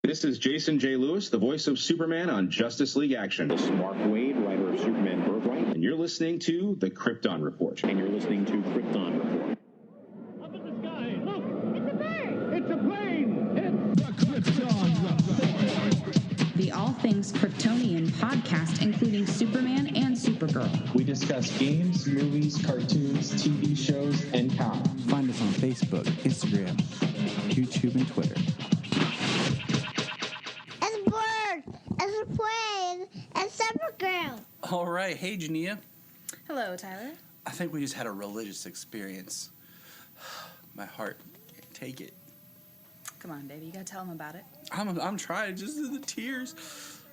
This is Jason J. Lewis, the voice of Superman on Justice League Action. This is Mark Waid, writer of Superman Birthright. And you're listening to the Krypton Report. And you're listening to Krypton Report. Up in the sky, look! It's a bird! It's a plane! It's the Krypton Report! The All Things Kryptonian podcast, including Superman and Supergirl. We discuss games, movies, cartoons, TV shows, and comics. Find us on Facebook, Instagram, YouTube, and Twitter. It's a bird! It's a plane! It's Supergirl! All right. Hey, Junia. Hello, Tyler. I think we just had a religious experience. My heart can't take it. Come on, baby. You gotta tell him about it. I'm trying. Just the tears.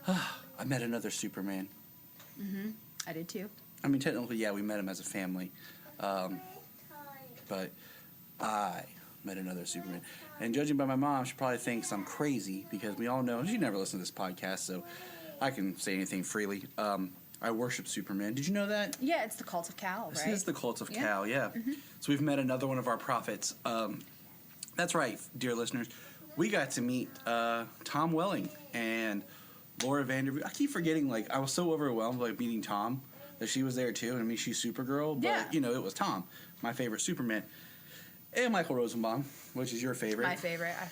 I met another Superman. Mm-hmm. I did too. I mean, technically, yeah, we met him as a family. But I met another Superman. And judging by my mom, she probably thinks I'm crazy because we all know, she never listened to this podcast, so I can say anything freely. I worship Superman. Did you know that? Yeah, it's the Cult of Kal, right? This is the Cult of Kal, yeah. Mm-hmm. So we've met another one of our prophets. That's right, dear listeners. We got to meet Tom Welling and Laura Vanderbilt. I keep forgetting, I was so overwhelmed by meeting Tom that she was there too. I mean, she's Supergirl, but, it was Tom, my favorite Superman. And Michael Rosenbaum, which is your favorite. My favorite. I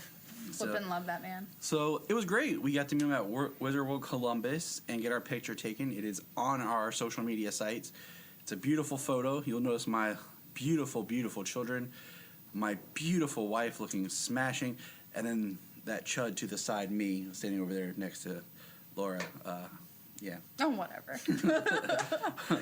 flippin' love that man. So it was great. We got to meet him at Wizard World Columbus and get our picture taken. It is on our social media sites. It's a beautiful photo. You'll notice my beautiful, beautiful children, my beautiful wife looking smashing, and then that chud to the side, me, standing over there next to Laura. Yeah. Oh, whatever.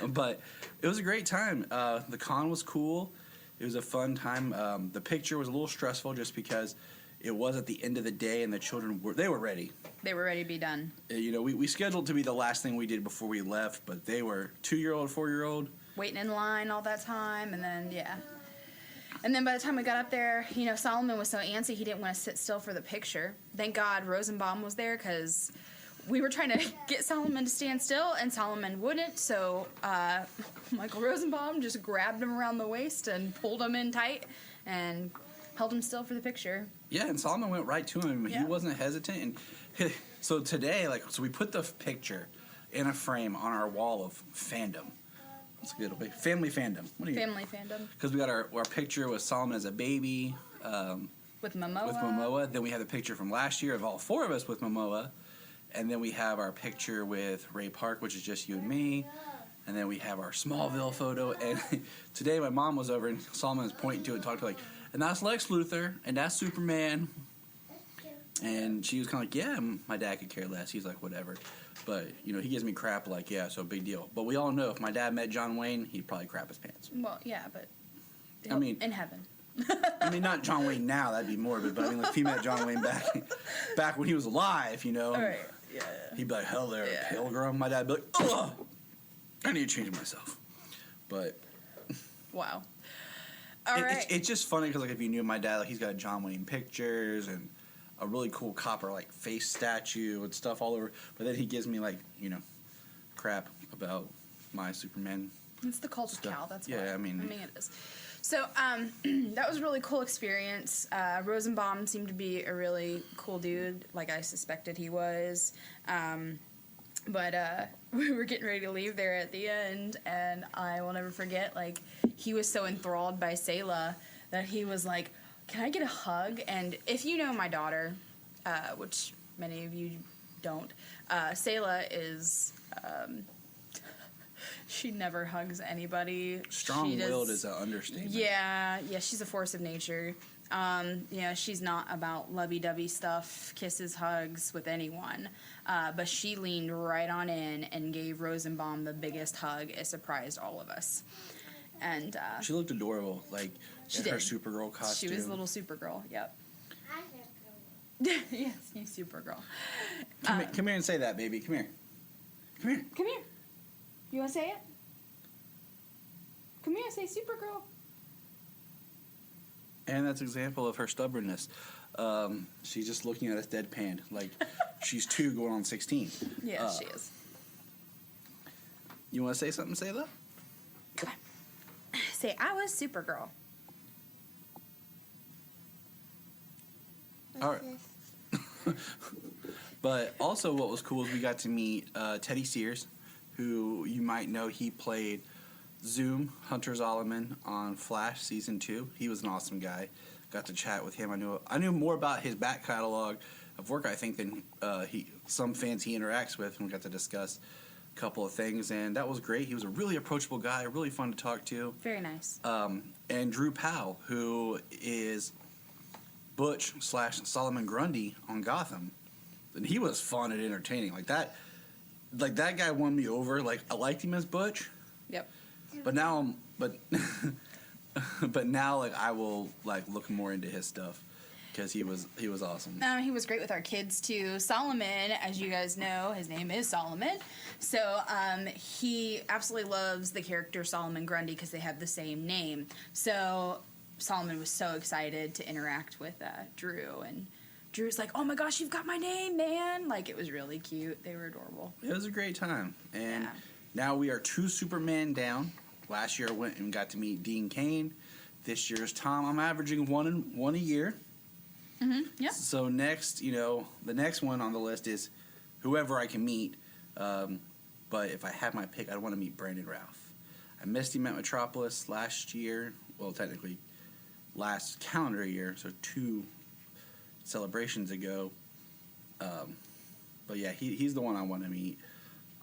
But it was a great time. The con was cool. It was a fun time. The picture was a little stressful just because it was at the end of the day and the children were ready. They were ready to be done. We scheduled to be the last thing we did before we left, but they were 2-year-old, 4-year-old. Waiting in line all that time, and then, yeah. And then by the time we got up there, Solomon was so antsy he didn't want to sit still for the picture. Thank God Rosenbaum was there because we were trying to get Solomon to stand still, and Solomon wouldn't, so Michael Rosenbaum just grabbed him around the waist and pulled him in tight and held him still for the picture. Yeah, and Solomon went right to him. Yeah. He wasn't hesitant. And so today, so we put the picture in a frame on our wall of fandom. That's a good way. Family fandom. Family fandom. Because we got our picture with Solomon as a baby. With Momoa. With Momoa. Then we have the picture from last year of all 4 of us with Momoa. And then we have our picture with Ray Park, which is just you and me. And then we have our Smallville photo. And today my mom was over and Solomon was pointing to it and talking to and that's Lex Luthor, and that's Superman. And she was kind of like, yeah, my dad could care less. He's like, whatever. But, he gives me crap yeah, so big deal. But we all know if my dad met John Wayne, he'd probably crap his pants. Well, yeah, but in heaven. I mean, not John Wayne now, that'd be morbid, but if he met John Wayne back when he was alive, All right. Yeah. He'd be like, hell there, Pilgrim. My dad'd be like, ugh, I need to change myself. But wow. All right. It's just funny because if you knew my dad, he's got John Wayne pictures and a really cool copper face statue and stuff all over. But then he gives me crap about my Superman. It's the Cult of Kal. That's why. Yeah, I mean it is. So that was a really cool experience. Rosenbaum seemed to be a really cool dude, like I suspected he was. But we were getting ready to leave there at the end, and I will never forget, he was so enthralled by Selah that he was like, can I get a hug? And if you know my daughter, which many of you don't, Selah is... she never hugs anybody. Strong-willed is an understatement. Yeah, she's a force of nature. She's not about lovey-dovey stuff, kisses, hugs with anyone. But she leaned right on in and gave Rosenbaum the biggest hug. It surprised all of us. And she looked adorable, in her Supergirl costume. She was a little Supergirl, yep. Yes, you Supergirl. Come here and say that, baby. Come here. Come here. Come here. You want to say it? Come here, say Supergirl. And that's an example of her stubbornness. She's just looking at us deadpan, she's 2 going on 16. Yeah, she is. You want to say something, Selah? Come on. Say, I was Supergirl. All right. But also what was cool is we got to meet Teddy Sears, who you might know he played Zoom, Hunter Zolomon, on Flash Season 2. He was an awesome guy. Got to chat with him. I knew more about his back catalog of work, I think, than some fans he interacts with, and we got to discuss a couple of things, and that was great. He was a really approachable guy, really fun to talk to. Very nice. And Drew Powell, who is Butch / Solomon Grundy on Gotham. And he was fun and entertaining. Like that guy won me over. Like, I liked him as Butch. Yep. But now but now like I will like look more into his stuff because he was awesome. He was great with our kids too. Solomon, as you guys know, his name is Solomon. So he absolutely loves the character Solomon Grundy because they have the same name. So Solomon was so excited to interact with Drew, and Drew's like, "Oh my gosh, you've got my name, man!" Like, it was really cute. They were adorable. It was a great time, and now we are 2 Superman down. Last year I went and got to meet Dean Cain. This year's Tom. I'm averaging one a year. Mm-hmm. Yeah. So next, the next one on the list is whoever I can meet. But if I had my pick, I'd want to meet Brandon Routh. I missed him at Metropolis last year. Well, technically, last calendar year, so 2 celebrations ago. But yeah, he's the one I want to meet.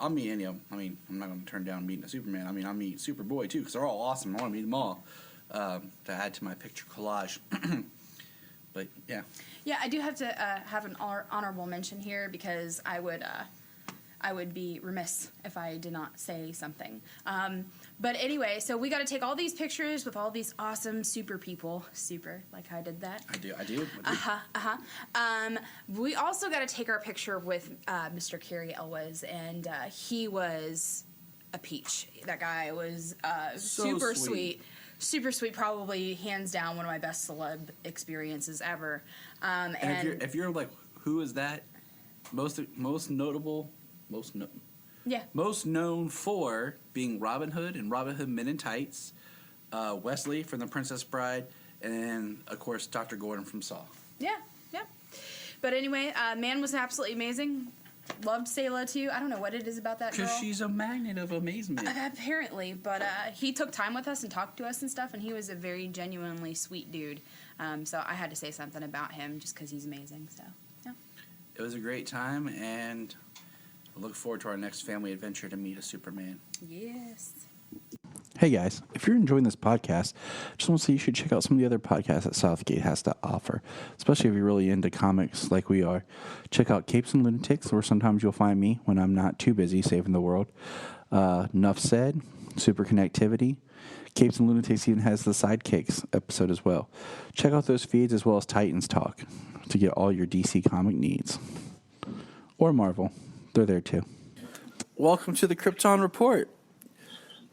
I'll meet any of them. I mean, I'm not going to turn down meeting a Superman. I mean, I'll meet Superboy too, because they're all awesome. I want to meet them all to add to my picture collage. But yeah. Yeah, I do have to have an honorable mention here because I would be remiss if I did not say something. But anyway, so we got to take all these pictures with all these awesome super people. Super, like I did that. I do. We also got to take our picture with Mr. Cary Elwes, and he was a peach. That guy was So super sweet. Super sweet, probably hands down one of my best celeb experiences ever. And if you're like, who is that? Most known for being Robin Hood and Robin Hood Men in Tights, Wesley from The Princess Bride, and of course Dr. Gordon from Saw. Yeah. But anyway, man was absolutely amazing. Loved Sayla too. I don't know what it is about that girl. Because she's a magnet of amazement. Apparently, but he took time with us and talked to us and stuff, and he was a very genuinely sweet dude. So I had to say something about him just because he's amazing. So yeah. It was a great time, and I look forward to our next family adventure to meet a Superman. Yes. Hey guys, if you're enjoying this podcast, just want to say you should check out some of the other podcasts that Southgate has to offer, especially if you're really into comics like we are. Check out Capes and Lunatics, where sometimes you'll find me when I'm not too busy saving the world. Nuff Said, Super Connectivity. Capes and Lunatics even has the Sidekicks episode as well. Check out those feeds as well as Titans Talk to get all your DC comic needs. Or Marvel. They're there too. Welcome to the Krypton Report.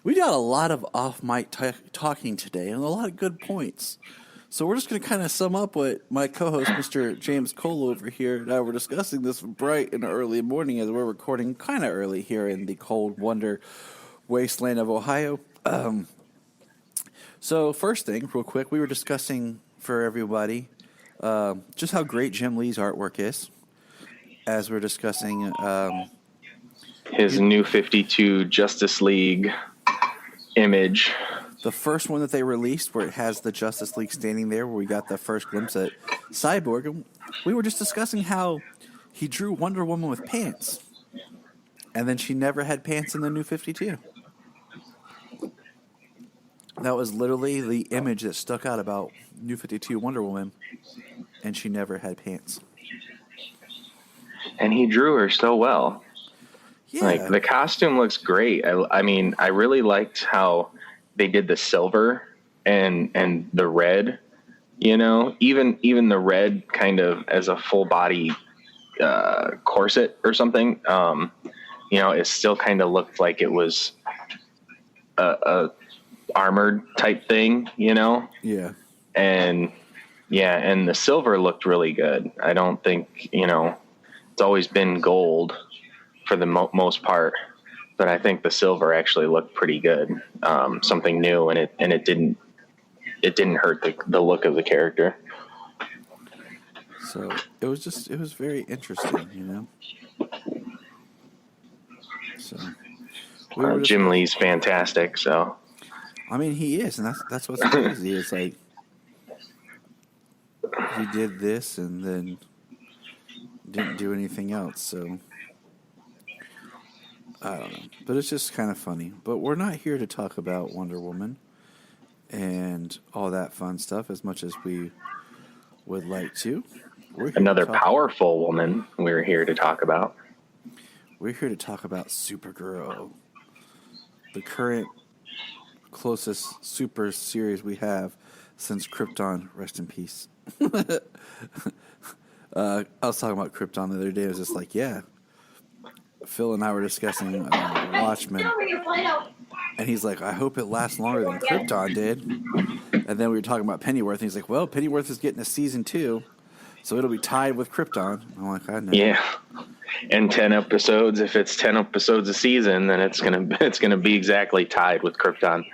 We got a lot of off-mic talking today and a lot of good points. So we're just going to kind of sum up what my co-host, Mr. James Cole over here, and I were discussing this bright and early morning as we're recording kind of early here in the cold wonder wasteland of Ohio. So first thing, real quick, we were discussing for everybody just how great Jim Lee's artwork is. As we're discussing his New 52 Justice League image. The first one that they released where it has the Justice League standing there, where we got the first glimpse at Cyborg. And we were just discussing how he drew Wonder Woman with pants. And then she never had pants in the New 52. That was literally the image that stuck out about New 52 Wonder Woman. And she never had pants. And he drew her so well. Yeah. Like, the costume looks great. I mean, I really liked how they did the silver and the red, even the red kind of as a full body corset or something, it still kind of looked like it was a armored type thing, Yeah. And the silver looked really good. I don't think, it's always been gold for the most part, but I think the silver actually looked pretty good. Something new, and it didn't hurt the look of the character. So it was very interesting, you know. So Jim Lee's fantastic. So I mean, he is, and that's what's crazy. It's like he did this and then didn't do anything else. So I don't know, but it's just kind of funny. But we're not here to talk about Wonder Woman and all that fun stuff as much as we would like to. Another powerful woman we're here to talk about. We're here to talk about Supergirl, the current closest super series we have since Krypton. Rest in peace. I was talking about Krypton the other day. I was just like, yeah. Phil and I were discussing Watchmen. And he's like, I hope it lasts longer than Krypton did. And then we were talking about Pennyworth. And he's like, well, Pennyworth is getting a season 2. So it'll be tied with Krypton. I'm like, I know. Yeah. And 10 episodes. If it's 10 episodes a season, then it's gonna be exactly tied with Krypton.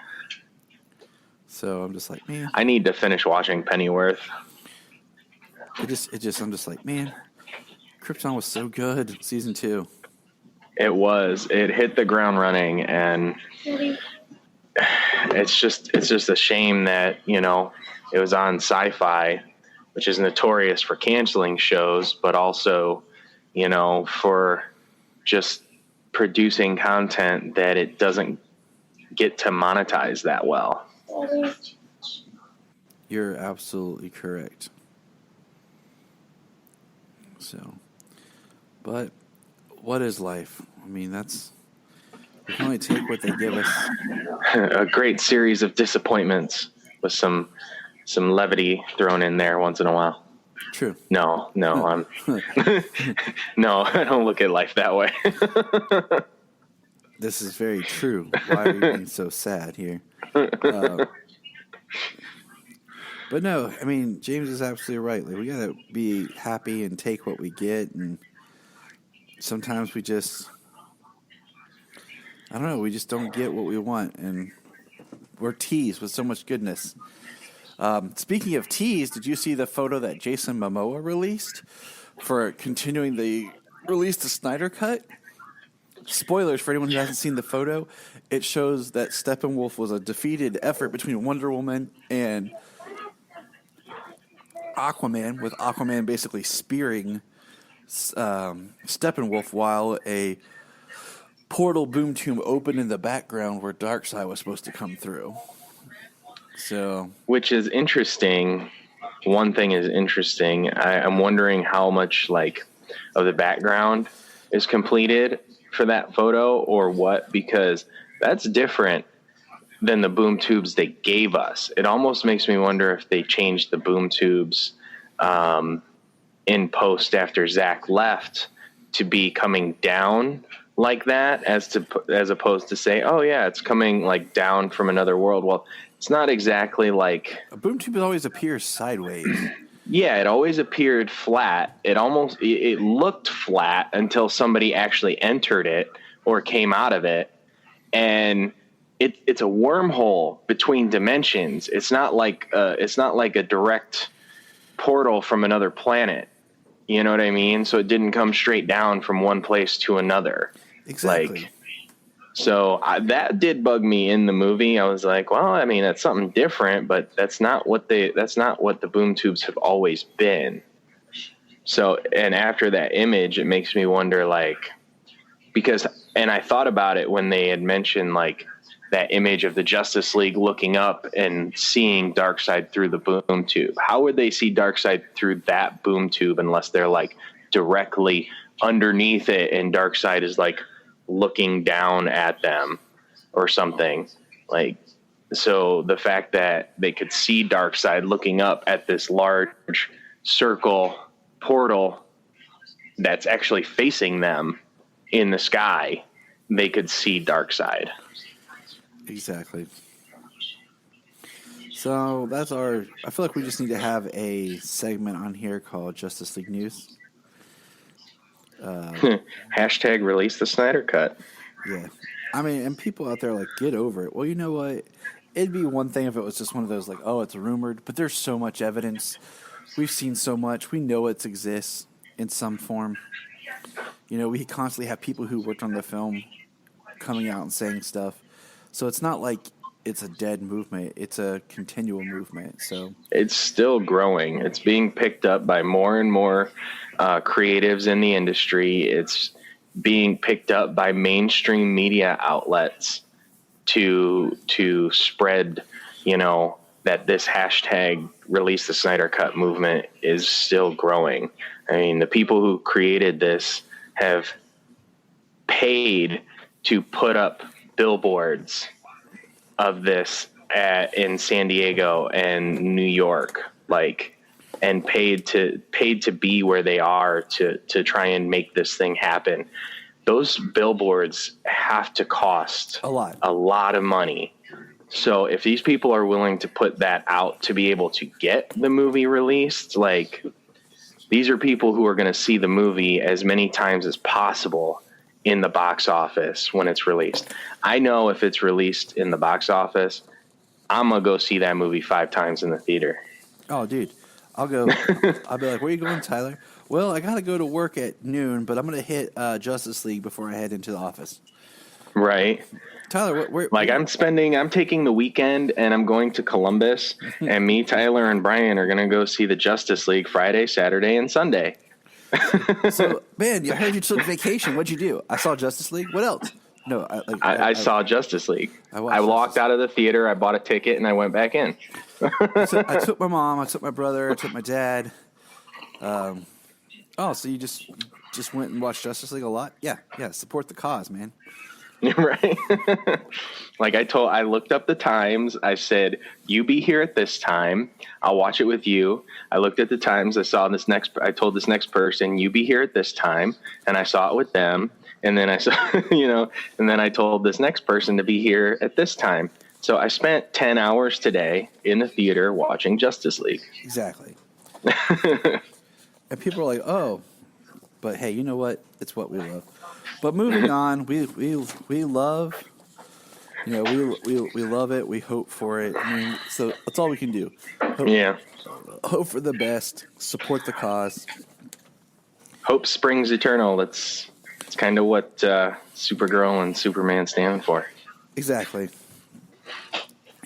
So I'm just like, man. I need to finish watching Pennyworth. I'm just like, man, Krypton was so good, season 2. It was. It hit the ground running, and it's just a shame that, you know, it was on Sci-Fi, which is notorious for canceling shows, but also, you know, for just producing content that it doesn't get to monetize that well. You're absolutely correct. So, but what is life? I mean, we can only take what they give us. A great series of disappointments with some levity thrown in there once in a while. True. No, I'm no, I don't look at life that way. This is very true. Why are you being so sad here? But no, I mean, James is absolutely right. Like, we gotta be happy and take what we get, and sometimes we just, I don't know, we just don't get what we want, and we're teased with so much goodness. Speaking of teased, did you see the photo that Jason Momoa released for continuing the Snyder Cut? Spoilers for anyone who hasn't seen the photo. It shows that Steppenwolf was a defeated effort between Wonder Woman and Aquaman, with Aquaman basically spearing Steppenwolf while a portal boom tomb opened in the background where Darkseid was supposed to come through. So, which is interesting. One thing is interesting. I'm wondering how much of the background is completed for that photo or what, because that's different than the boom tubes they gave us. It almost makes me wonder if they changed the boom tubes in post after Zach left to be coming down like that, as opposed to say, oh yeah, it's coming down from another world. Well, it's not exactly like a boom tube always appears sideways. Yeah, it always appeared flat. It looked flat until somebody actually entered it or came out of it, and it's a wormhole between dimensions. It's not like a direct portal from another planet. You know what I mean? So it didn't come straight down from one place to another. Exactly. That did bug me in the movie. I was like, well, I mean, that's something different, but that's not what the boom tubes have always been. So, and after that image, it makes me wonder, and I thought about it when they had mentioned that image of the Justice League looking up and seeing Darkseid through the boom tube. How would they see Darkseid through that boom tube unless they're directly underneath it and Darkseid is looking down at them or something? So the fact that they could see Darkseid looking up at this large circle portal that's actually facing them in the sky, they could see Darkseid. Exactly. So that's I feel like we just need to have a segment on here called Justice League News. Hashtag release the Snyder Cut. Yeah. I mean, and people out there get over it. Well, you know what? It'd be one thing if it was just one of those oh, it's rumored, but there's so much evidence we've seen so much. We know it exists in some form. You know, we constantly have people who worked on the film coming out and saying stuff. So it's not like it's a dead movement. It's a continual movement. So it's still growing. It's being picked up by more and more creatives in the industry. It's being picked up by mainstream media outlets to spread, you know, that this hashtag release the Snyder Cut movement is still growing. I mean, the people who created this have paid to put up billboards of this in San Diego and New York, and paid to be where they are to try and make this thing happen. Those billboards have to cost a lot of money. So if these people are willing to put that out to be able to get the movie released, these are people who are going to see the movie as many times as possible in the box office when it's released. I know if it's released in the box office, I'm going to go see that movie 5 times in the theater. Oh, dude. I'll go. I'll be like, where are you going, Tyler? Well, I got to go to work at noon, but I'm going to hit Justice League before I head into the office. Right. Tyler, where I'm taking the weekend and I'm going to Columbus and me, Tyler, and Brian are going to go see the Justice League Friday, Saturday, and Sunday. So, man, I heard you took vacation. What'd you do? I saw Justice League. What else? No, I saw Justice League. I walked out of the theater. I bought a ticket and I went back in. I took my mom. I took my brother. I took my dad. So you just went and watched Justice League a lot? Yeah. Support the cause, man. Right. I looked up the times. I said, you be here at this time. I'll watch it with you. I looked at the times. I told this next person, you be here at this time. And I saw it with them. And then I saw, and then I told this next person to be here at this time. So I spent 10 hours today in the theater watching Justice League. Exactly. And people are like, oh, but hey, you know what? It's what we love. But moving on, we love, we love it. We hope for it. I mean, so that's all we can do. Hope for the best. Support the cause. Hope springs eternal. That's kind of what Supergirl and Superman stand for. Exactly.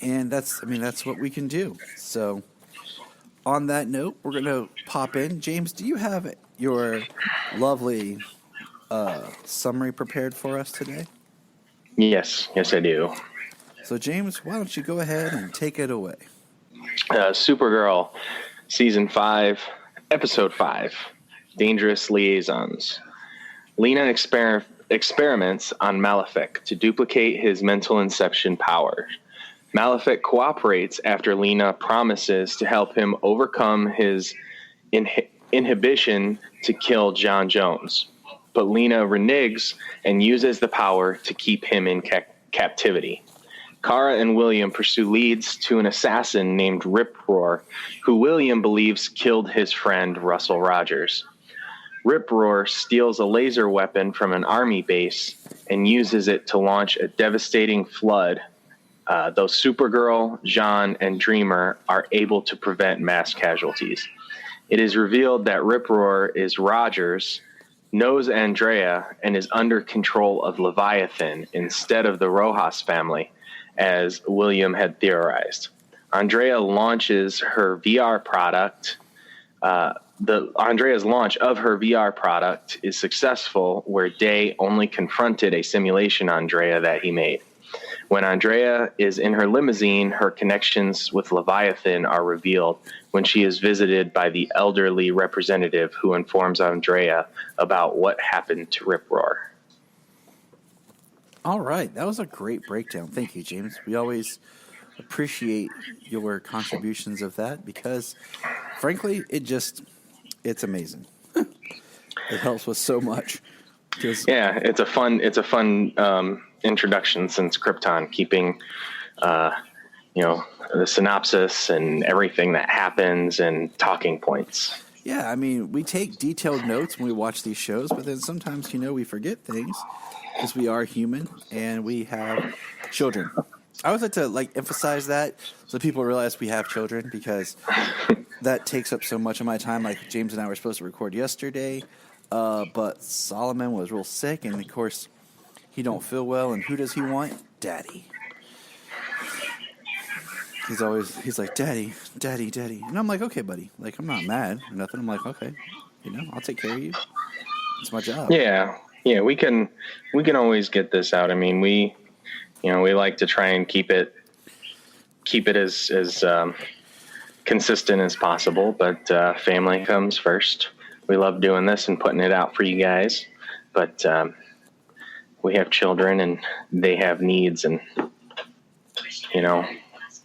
And that's what we can do. So on that note, we're going to pop in. James, do you have your lovely summary prepared for us today? Yes, I do. So, James, why don't you go ahead and take it away? Supergirl, Season 5, Episode 5, Dangerous Liaisons. Lena experiments on Malefic to duplicate his mental inception power. Malefic cooperates after Lena promises to help him overcome his inhibition to kill John Jones. But Lena reneges and uses the power to keep him in captivity. Kara and William pursue leads to an assassin named Rip Roar, who William believes killed his friend Russell Rogers. Rip Roar steals a laser weapon from an army base and uses it to launch a devastating flood, though Supergirl, Jean, and Dreamer are able to prevent mass casualties. It is revealed that Rip Roar is Rogers, knows Andrea, and is under control of Leviathan instead of the Rojas family, as William had theorized. Andrea launches her VR product. Andrea's launch of her VR product is successful, where Day only confronted a simulation Andrea that he made. When Andrea is in her limousine, her connections with Leviathan are revealed when she is visited by the elderly representative who informs Andrea about what happened to Rip Roar. All right. That was a great breakdown. Thank you, James. We always appreciate your contributions of that because, frankly, it's amazing. It helps with so much. Yeah, it's a fun introduction since Krypton, keeping the synopsis and everything that happens and talking points. Yeah, I mean, we take detailed notes when we watch these shows, but then sometimes we forget things because we are human and we have children. I always like to emphasize that so people realize we have children, because that takes up so much of my time. Like James and I were supposed to record yesterday, but Solomon was real sick, and of course he don't feel well. And who does he want? Daddy. He's like, Daddy, Daddy, Daddy, and I'm like, okay, buddy. Like, I'm not mad or nothing. I'm like, okay, I'll take care of you. It's my job. Yeah, we can always get this out. I mean, we like to try and keep it as consistent as possible, but family comes first. We love doing this and putting it out for you guys, but we have children and they have needs, and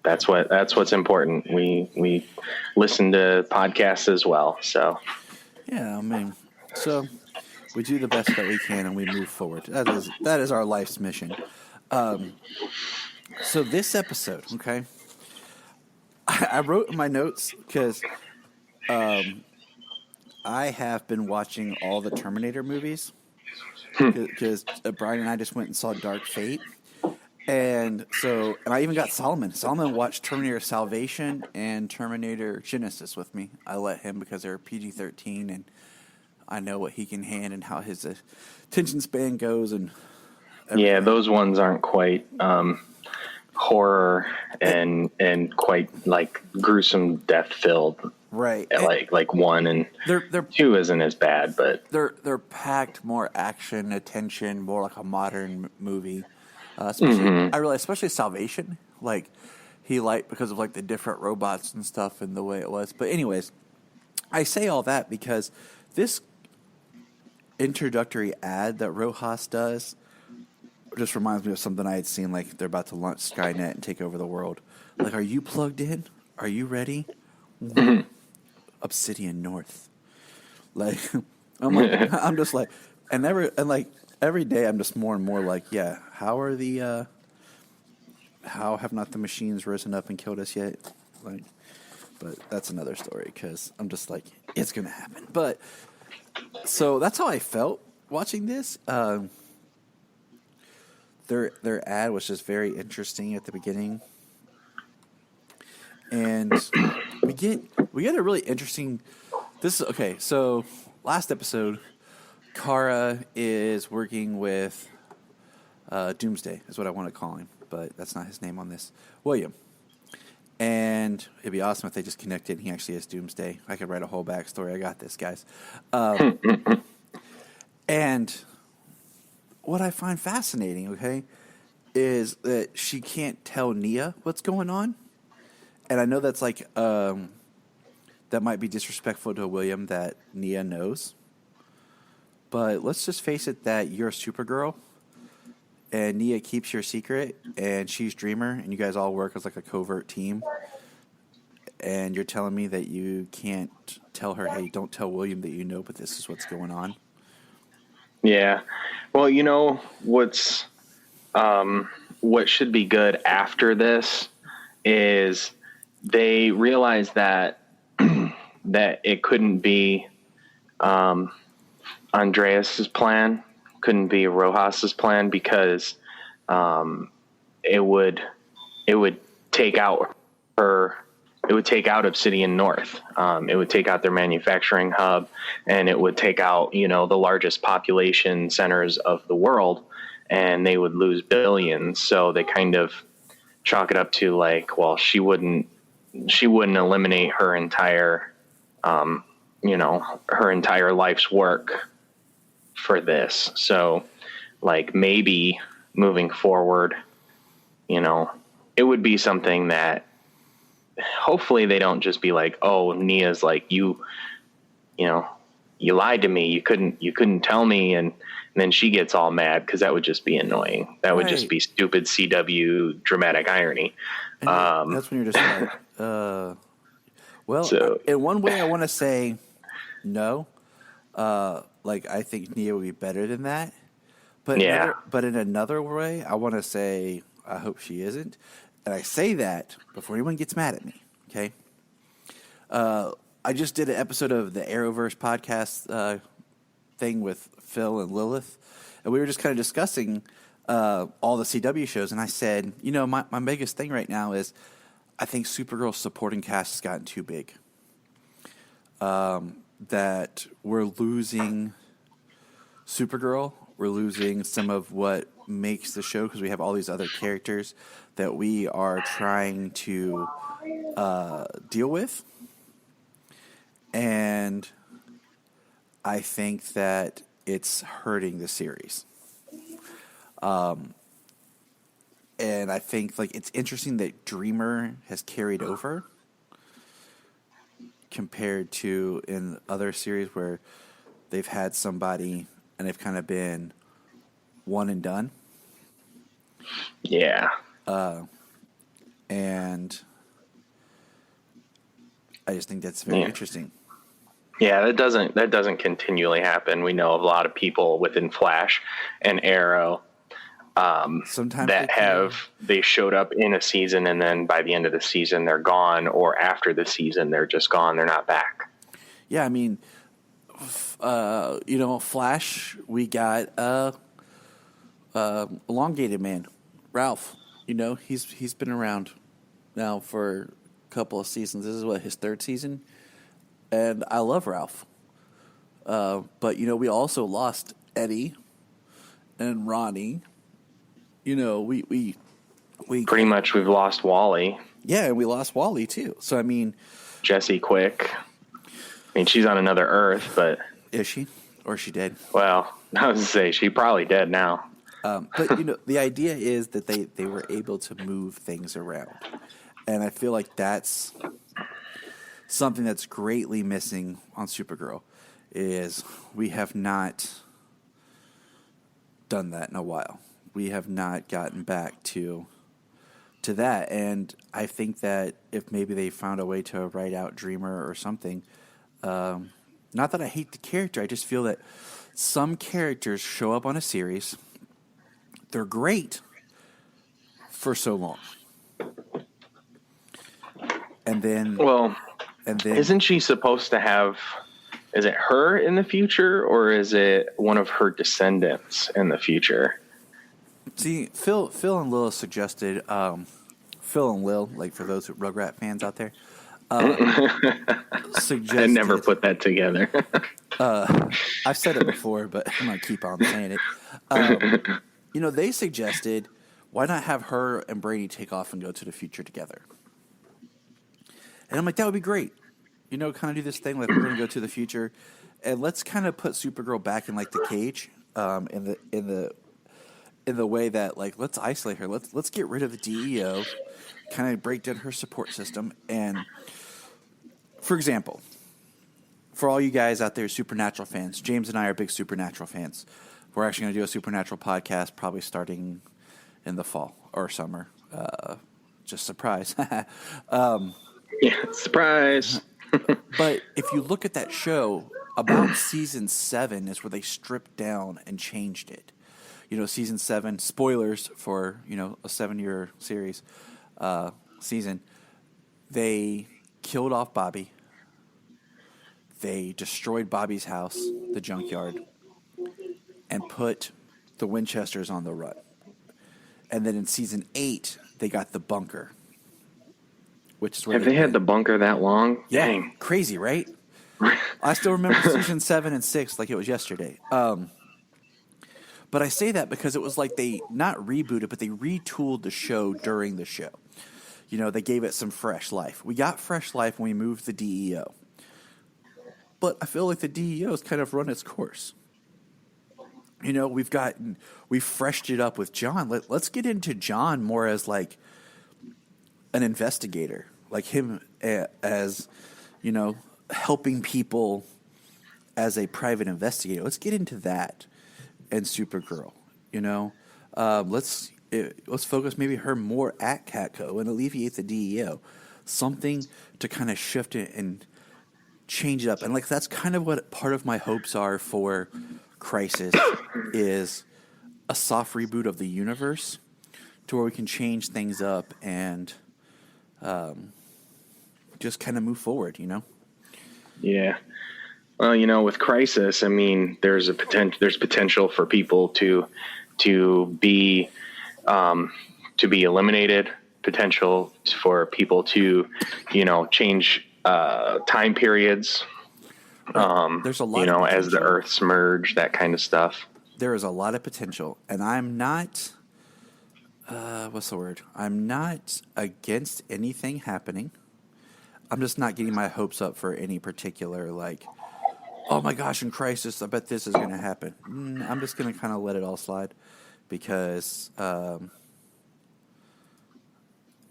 that's what's important. We listen to podcasts as well. So yeah, I mean, so we do the best that we can and we move forward. That is our life's mission. So this episode, okay, I wrote in my notes because I have been watching all the Terminator movies because Brian and I just went and saw Dark Fate. And I even got Solomon. Solomon watched Terminator Salvation and Terminator Genesis with me. I let him because they're PG-13, and I know what he can handle and how his attention span goes. And yeah, those ones aren't quite horror and quite like gruesome, death filled. Right. Like one and two isn't as bad, but they're packed more action, attention, more like a modern movie. Especially Salvation, like he liked because of like the different robots and stuff and the way it was. But anyways, I say all that because this introductory ad that Rojas does just reminds me of something I had seen. Like they're about to launch Skynet and take over the world. Like, are you plugged in? Are you ready? Obsidian North. Like I'm just like, every day I'm just more and more like, yeah, how have not the machines risen up and killed us yet? Like, but that's another story because I'm just like, it's going to happen. But so that's how I felt watching this. Their ad was just very interesting at the beginning. And we get a really interesting, so last episode, Kara is working with Doomsday, is what I want to call him, but that's not his name on this. William. And it'd be awesome if they just connected and he actually is Doomsday. I could write a whole backstory. I got this, guys. And what I find fascinating, okay, is that she can't tell Nia what's going on. And I know that's like, that might be disrespectful to William that Nia knows. But let's just face it that you're a Supergirl, and Nia keeps your secret, and she's Dreamer, and you guys all work as like a covert team. And you're telling me that you can't tell her, hey, don't tell William that you know, but this is what's going on. Yeah. Well, what should be good after this is they realize that that it couldn't be Andreas's plan, couldn't be Rojas's plan, because it would take out Obsidian North. It would take out their manufacturing hub, and it would take out, the largest population centers of the world, and they would lose billions. So they kind of chalk it up to like, well, she wouldn't eliminate her entire, her entire life's work for this. So like maybe moving forward, it would be something that hopefully they don't just be like, oh, Nia's like, you lied to me. You couldn't tell me. And then she gets all mad, because that would just be annoying. That would just be stupid CW dramatic irony. That's when you're just like, in one way I want to say no. Like, I think Nia would be better than that. But in another way, I want to say I hope she isn't. And I say that before anyone gets mad at me, okay? I just did an episode of the Arrowverse podcast thing with Phil and Lilith, and we were just kind of discussing all the CW shows, and I said, my biggest thing right now is I think Supergirl's supporting cast has gotten too big. That we're losing Supergirl, we're losing some of what makes the show because we have all these other characters that we are trying to deal with. And I think that it's hurting the series. And I think it's interesting that Dreamer has carried over compared to in other series where they've had somebody and they've kind of been one and done. Yeah. And I just think that's very interesting. Yeah, that doesn't continually happen. We know of a lot of people within Flash and Arrow sometimes that they showed up in a season and then by the end of the season they're gone, or after the season they're just gone. They're not back. Yeah, I mean, Flash, we got elongated man, Ralph. He's been around now for a couple of seasons. This is his third season, and I love Ralph. But we also lost Eddie and Ronnie. We pretty much we've lost Wally. Yeah, and we lost Wally too. So I mean, Jesse Quick. I mean, she's on another Earth, but is she, or is she dead? Well, I was to say she's probably dead now. But the idea is that they were able to move things around, and I feel like that's something that's greatly missing on Supergirl. Is we have not done that in a while. We have not gotten back to that, and I think that if maybe they found a way to write out Dreamer or something, not that I hate the character, I just feel that some characters show up on a series, they're great for so long, and then isn't she supposed to have? Is it her in the future, or is it one of her descendants in the future? See, Phil and Lil suggested, Phil and Lil, for those Rugrat fans out there, suggested. I never put that together. I've said it before, but I'm going to keep on saying it. They suggested, why not have her and Brady take off and go to the future together? And I'm like, that would be great. Kind of do this thing, we're going to go to the future, and let's kind of put Supergirl back in the cage, in the way that let's isolate her. Let's get rid of the DEO, kind of break down her support system. And for example, for all you guys out there, Supernatural fans, James and I are big Supernatural fans. We're actually going to do a Supernatural podcast probably starting in the fall or summer. Just surprise. Surprise. But if you look at that show, about season 7 is where they stripped down and changed it. Season 7, spoilers for, a 7-year series season, they killed off Bobby. They destroyed Bobby's house, the junkyard, and put the Winchesters on the run. And then in season 8, they got the bunker. Which is where have they had the bunker that long? Yeah, Dang. Crazy, right? I still remember season 7 and 6 like it was yesterday. But I say that because it was they not rebooted, but they retooled the show during the show. They gave it some fresh life. We got fresh life when we moved the DEO. But I feel like the DEO has kind of run its course. We've freshed it up with John. Let's get into John more as an investigator, him as, helping people as a private investigator. Let's get into that. And Supergirl, let's focus maybe her more at Catco and alleviate the DEO, something to kind of shift it and change it up. And that's kind of what part of my hopes are for Crisis is a soft reboot of the universe to where we can change things up and just kind of move forward, Yeah. Well, with Crisis, I mean, there's potential for people to to be eliminated, potential for people to, change time periods. There's a lot, as the Earths merge, that kind of stuff. There is a lot of potential, and I'm not. What's the word? I'm not against anything happening. I'm just not getting my hopes up for any particular, like, oh my gosh, in Crisis, I bet this is going to happen. I'm just going to kind of let it all slide because, yeah.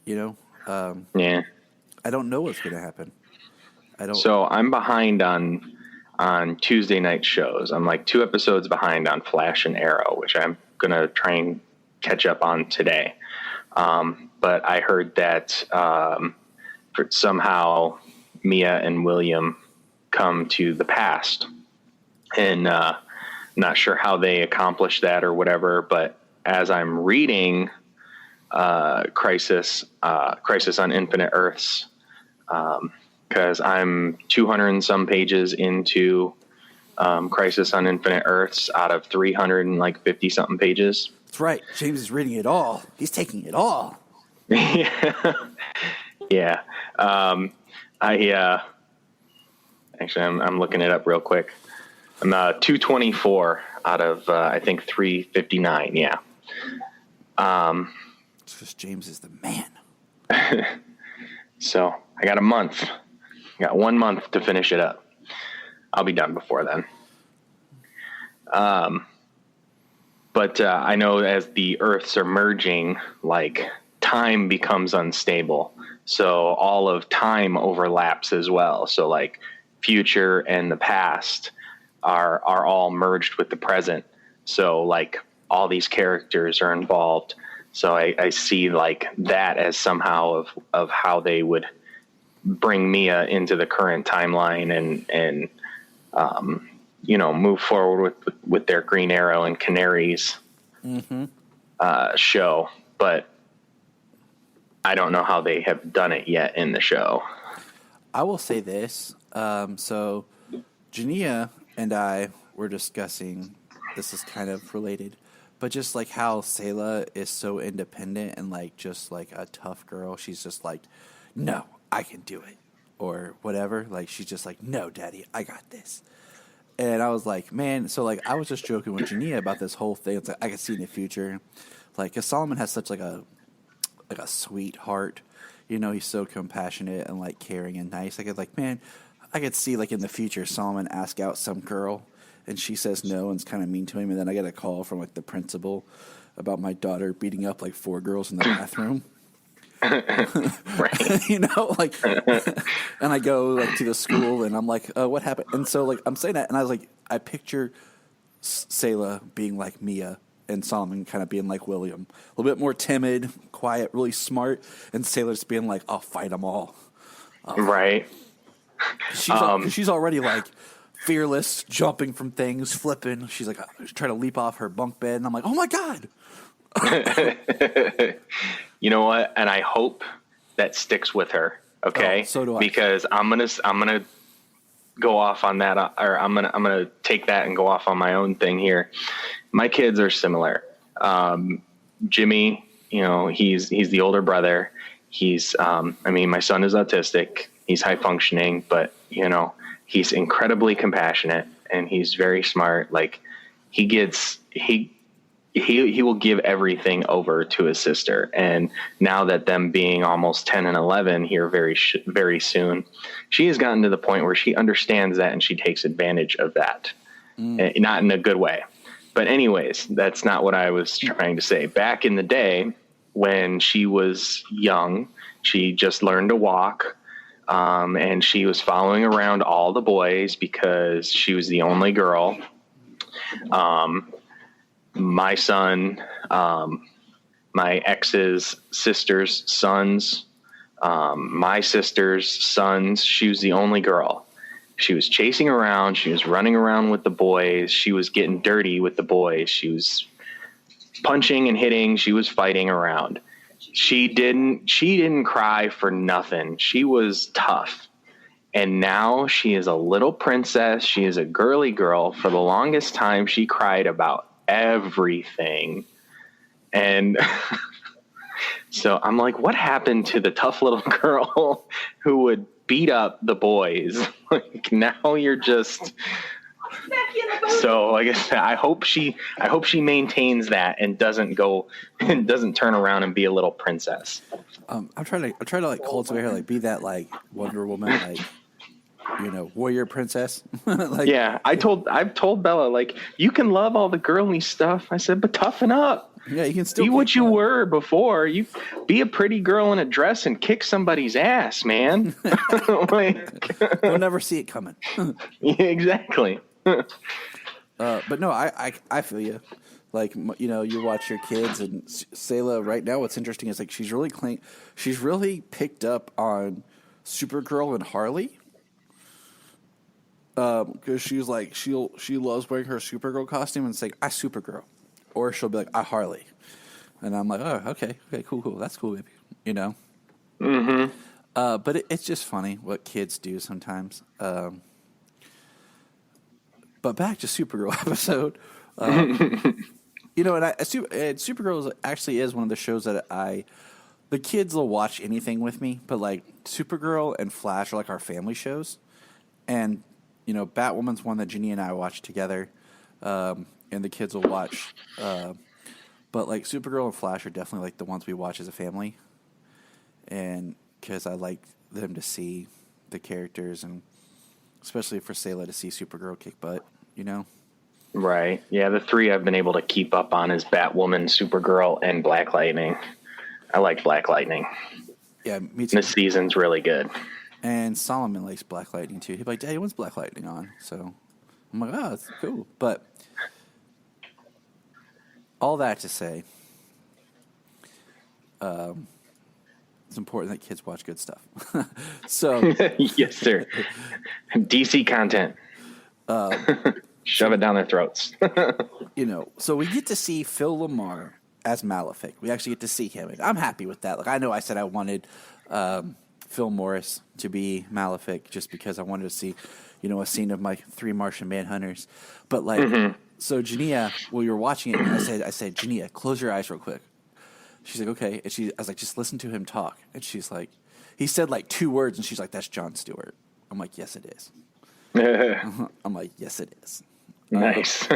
I don't know what's going to happen. So I'm behind on Tuesday night shows. I'm like 2 episodes behind on Flash and Arrow, which I'm going to try and catch up on today. But I heard that somehow Mia and William come to the past, and not sure how they accomplished that or whatever. But as I'm reading Crisis on Infinite Earths, because I'm 200 and some pages into Crisis on Infinite Earths out of 350 something pages. That's right. James is reading it all. He's taking it all. Yeah. Actually, I'm looking it up real quick. I'm 224 out of I think 359. Yeah. It's because James is the man. So I got a month. I got 1 month to finish it up. I'll be done before then. But I know as the Earths are merging, like, time becomes unstable. So all of time overlaps as well. So, like, future and the past are all merged with the present. So, like, all these characters are involved. So I see, like, that as somehow of how they would bring Mia into the current timeline and move forward with their Green Arrow and Canaries show. But I don't know how they have done it yet in the show. I will say this. So Junia and I were discussing, this is kind of related, but just like how Sayla is so independent and like just like a tough girl. She's just like, no, I can do it, or whatever. Like, she's just like, no, Daddy, I got this. And I was like, man, so like I was just joking with Junia about this whole thing. It's like I could see in the future, like, 'cause Solomon has such like a sweet heart, he's so compassionate and like caring and nice. I could see like in the future Solomon ask out some girl and she says no and it's kind of mean to him, and then I get a call from like the principal about my daughter beating up like 4 girls in the bathroom. Right. And I go like to the school and I'm like, what happened? And so like I'm saying that, and I was like, I picture Sayla being like Mia and Solomon kind of being like William, a little bit more timid, quiet, really smart, and Sayla's being like, I'll fight them all. Right. She's already like fearless, jumping from things, flipping. She's like trying to leap off her bunk bed, and I'm like, oh my God. You know what? And I hope that sticks with her. Okay. Oh, so do I. Because I'm gonna go off on that, or I'm gonna take that and go off on my own thing here. My kids are similar. Jimmy, he's the older brother. He's, my son is autistic. He's high functioning, but he's incredibly compassionate and he's very smart. Like, he will give everything over to his sister. And now that them being almost 10 and 11 here very, very soon, she has gotten to the point where she understands that and she takes advantage of that. Not in a good way. But anyways, that's not what I was trying to say. Back in the day when she was young, she just learned to walk. And she was following around all the boys because she was the only girl. My son, my ex's sister's sons, my sister's sons, she was the only girl. She was chasing around. She was running around with the boys. She was getting dirty with the boys. She was punching and hitting. She was fighting around. She didn't cry for nothing. She was tough. And now she is a little princess. She is a girly girl. For the longest time, she cried about everything. And so I'm like, what happened to the tough little girl who would beat up the boys? Like, now you're just... So like I said, I hope she maintains that and doesn't turn around and be a little princess. I'm trying to like cultivate her, like be that like Wonder Woman, like, you know, warrior princess. Like, yeah, I've told Bella, like, you can love all the girly stuff. I said, but toughen up. Yeah, you can still be what you were before. You be a pretty girl in a dress and kick somebody's ass, man. Like, we'll never see it coming. Yeah, exactly. But no, I feel you. Like, you know, you watch your kids, and Selah right now, what's interesting is like she's really picked up on Supergirl and Harley. Because she's like she loves wearing her Supergirl costume and saying, "I Supergirl," or she'll be like, "I Harley," and I'm like, "Oh, okay, cool, that's cool, baby," you know. Mm-hmm. But it's just funny what kids do sometimes. But back to Supergirl episode. You know, and Supergirl actually is one of the shows that the kids will watch anything with me, but like Supergirl and Flash are like our family shows, and you know, Batwoman's one that Junia and I watch together, and the kids will watch. But like Supergirl and Flash are definitely like the ones we watch as a family, and because I like them to see the characters, and especially for Selah to see Supergirl kick butt, you know. Right. Yeah, the three I've been able to keep up on is Batwoman, Supergirl, and Black Lightning. I like Black Lightning. Yeah, me too. This season's really good. And Solomon likes Black Lightning too. He'd be like, "Daddy, when's Black Lightning on?" So I'm like, "Oh, that's cool." But all that to say, it's important that kids watch good stuff. So yes, sir. DC content. Shove it down their throats. You know, so we get to see Phil Lamar as Malefic. We actually get to see him, and I'm happy with that. Like, I know I said I wanted Phil Morris to be Malefic just because I wanted to see, you know, a scene of my 3 Martian Manhunters. But like, so Junia, while you were watching it, I said, Junia, close your eyes real quick. She's like, okay. And I was like, just listen to him talk. And she's like, he said like 2 words, and she's like, that's Jon Stewart. I'm like, yes, it is. I'm like, yes, it is. Nice.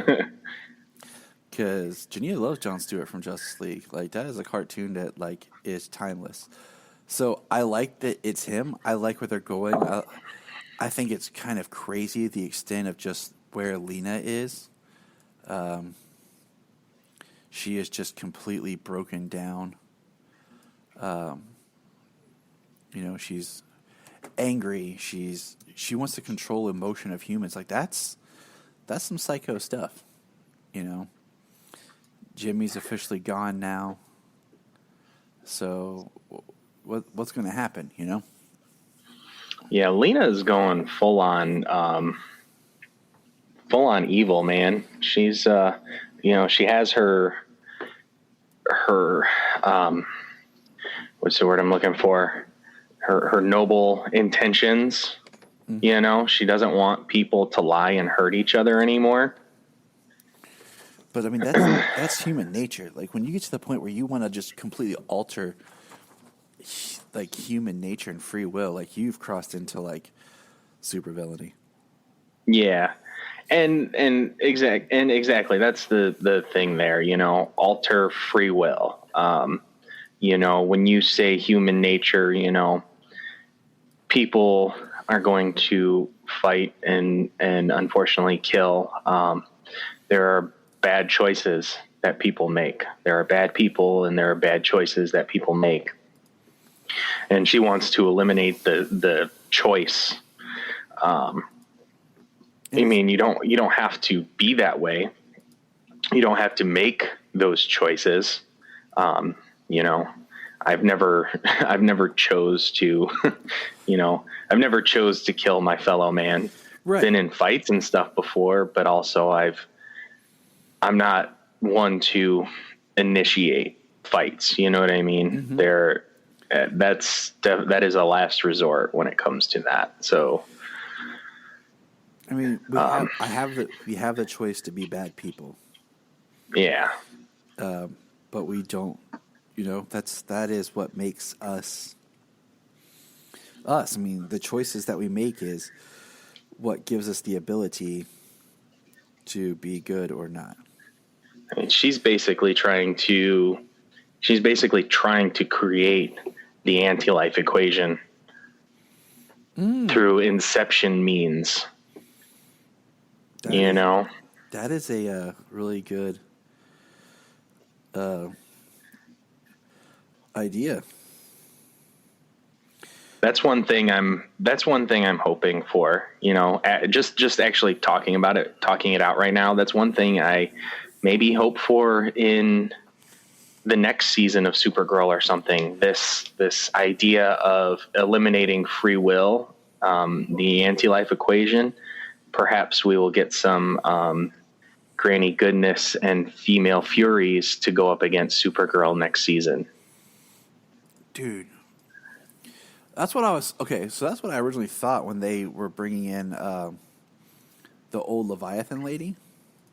Because Junia loves Jon Stewart from Justice League. Like, that is a cartoon that like is timeless. So I like that it's him. I like where they're going. I think it's kind of crazy the extent of just where Lena is. She is just completely broken down. You know, she's angry. She wants to control emotion of humans. Like, that's some psycho stuff, you know. Jimmy's officially gone now. So what's going to happen, you know? Yeah, Lena's going full on evil, man. She's you know, she has her what's the word I'm looking for? Her noble intentions. Mm-hmm. You know, she doesn't want people to lie and hurt each other anymore. But I mean, that's human nature. Like, when you get to the point where you want to just completely alter like human nature and free will, like, you've crossed into like supervillainy. Yeah. And exactly, that's the thing there, you know, alter free will. You know, when you say human nature, you know, people are going to fight and unfortunately kill. There are bad choices that people make. There are bad people and there are bad choices that people make. And she wants to eliminate the choice. I mean, you don't have to be that way. You don't have to make those choices. You know, I've never chose to, you know, I've never chose to kill my fellow man. Right. Been in fights and stuff before, but also I'm not one to initiate fights. You know what I mean? Mm-hmm. That is a last resort when it comes to that. So, I mean, we have the choice to be bad people. Yeah. But we don't, that is what makes us. I mean, the choices that we make is what gives us the ability to be good or not. I mean, she's basically trying to create the anti-life equation through inception means. That is a really good idea. That's one thing I'm hoping for, just actually talking it out right now. That's one thing I maybe hope for in the next season of Supergirl or something. This idea of eliminating free will, the anti-life equation. Perhaps we will get some Granny Goodness and Female Furies to go up against Supergirl next season. Dude. That's what that's what I originally thought when they were bringing in the old Leviathan lady.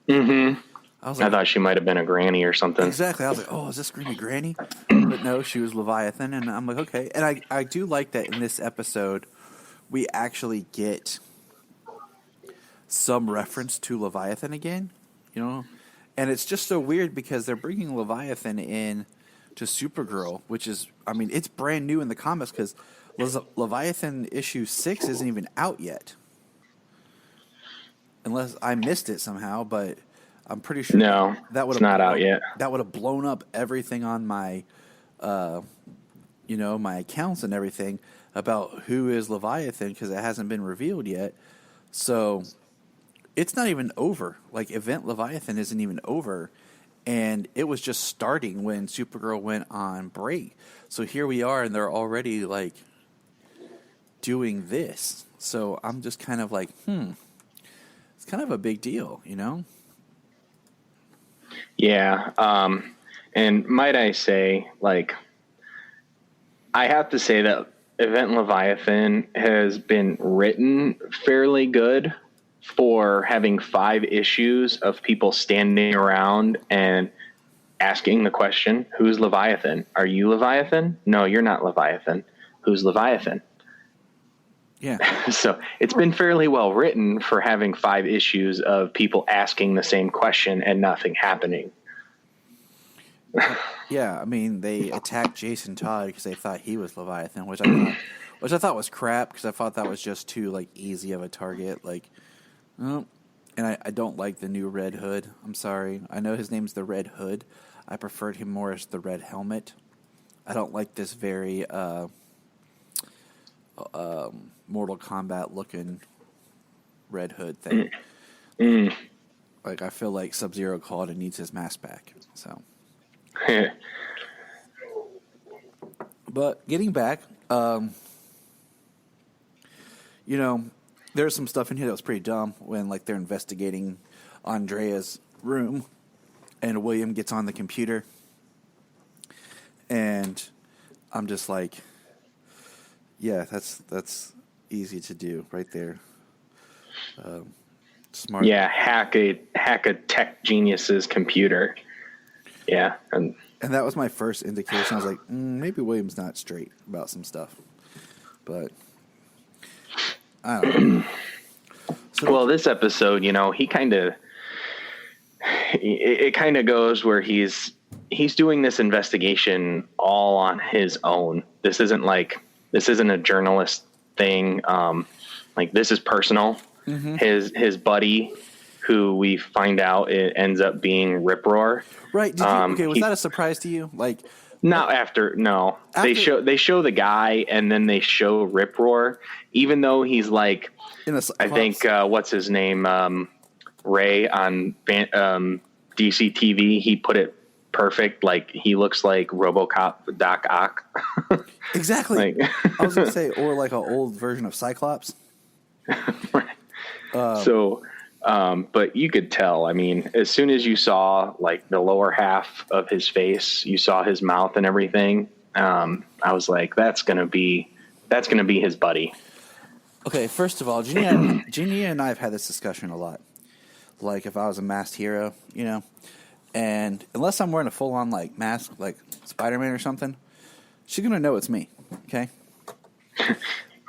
Mm-hmm. I thought she might have been a granny or something. Exactly. I was like, oh, is this Granny? But no, she was Leviathan. And I'm like, okay. And I do like that in this episode, we actually get some reference to Leviathan again, And it's just so weird because they're bringing Leviathan in to Supergirl, which is, it's brand new in the comics because Leviathan issue 6 isn't even out yet. Unless I missed it somehow, but I'm pretty sure it's not out yet. That would have blown up everything on my, my accounts and everything about who is Leviathan because it hasn't been revealed yet. So it's not even over. Like, Event Leviathan isn't even over. And it was just starting when Supergirl went on break. So here we are, and they're already, doing this. So I'm just kind of like, it's kind of a big deal, Yeah. And might I say, I have to say that Event Leviathan has been written fairly good for having 5 issues of people standing around and asking the question, who's Leviathan? Are you Leviathan? No, you're not Leviathan. Who's Leviathan? Yeah. So it's been fairly well written for having 5 issues of people asking the same question and nothing happening. Yeah, they attacked Jason Todd because they thought he was Leviathan, which I thought was crap because I thought that was just too easy of a target. And I don't like the new Red Hood. I'm sorry. I know his name's the Red Hood. I preferred him more as the Red Helmet. I don't like this very Mortal Kombat looking Red Hood thing. I feel like Sub-Zero called and needs his mask back. So, but getting back, there's some stuff in here that was pretty dumb when they're investigating Andrea's room, and William gets on the computer, and I'm just like, yeah, that's easy to do right there. Smart. Yeah, hack a tech genius's computer. Yeah, and that was my first indication. I was like, maybe William's not straight about some stuff, but I don't know. Well, this episode, he it kind of goes where he's doing this investigation all on his own. This isn't a journalist thing. This is personal. Mm-hmm. His buddy, who we find out it ends up being Rip Roar. Right. Was that a surprise to you? Not after. No, they show the guy and then they show Rip Roar, even though he's I think what's his name, Ray on DC TV. He put it perfect. He looks like RoboCop Doc Ock. Exactly. I was gonna say, or an old version of Cyclops. Right. But you could tell. As soon as you saw the lower half of his face, you saw his mouth and everything. I was like, that's gonna be his buddy. Okay, first of all, Junia and I have had this discussion a lot. If I was a masked hero, And unless I'm wearing a full-on like mask, like Spider-Man or something, she's gonna know it's me. Okay.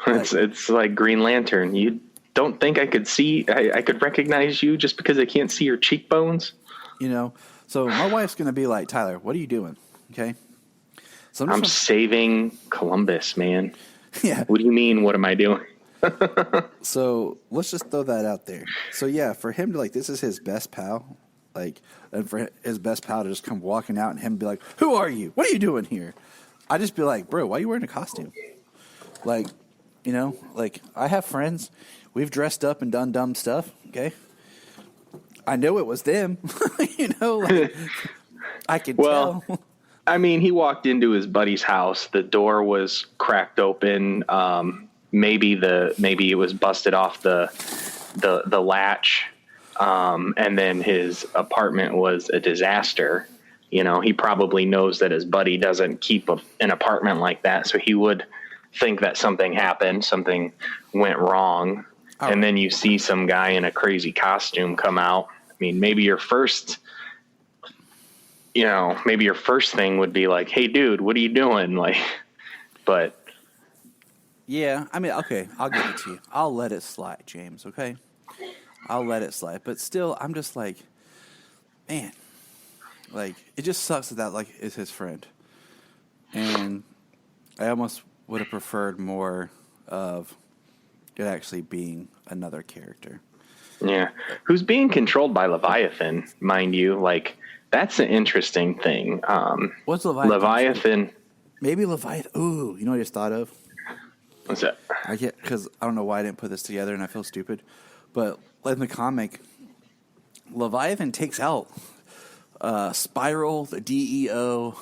It's like Green Lantern. You don't think I could see? I could recognize you just because I can't see your cheekbones? You know. So my wife's gonna be like, Tyler, what are you doing? Okay. So I'm saving Columbus, man. Yeah. What do you mean? What am I doing? So let's just throw that out there. So yeah, for him to like, this is his best pal, like, and for his best pal to just come walking out and him be like, "Who are you? What are you doing here?" I just be like, "Bro, why are you wearing a costume?" Like, you know, like I have friends, we've dressed up and done dumb stuff. Okay, I know it was them. You know, like, I could tell. I mean, he walked into his buddy's house. The door was cracked open. Maybe it was busted off the latch. And then his apartment was a disaster. You know, he probably knows that his buddy doesn't keep an apartment like that. So he would think that something happened, something went wrong. Oh. And then you see some guy in a crazy costume come out. I mean, maybe your first thing would be like, "Hey dude, what are you doing?" Like, but yeah, I mean, okay, I'll give it to you. I'll let it slide, James. Okay. I'll let it slide. But still, I'm just like, man, like, it just sucks that like is his friend. And I almost would have preferred more of it actually being another character. Yeah. Who's being controlled by Leviathan, mind you. Like, that's an interesting thing. What's Leviathan? Leviathan. Maybe Leviathan. Ooh, you know what I just thought of? What's that? Because I don't know why I didn't put this together and I feel stupid. But in the comic, Leviathan takes out Spiral, the DEO,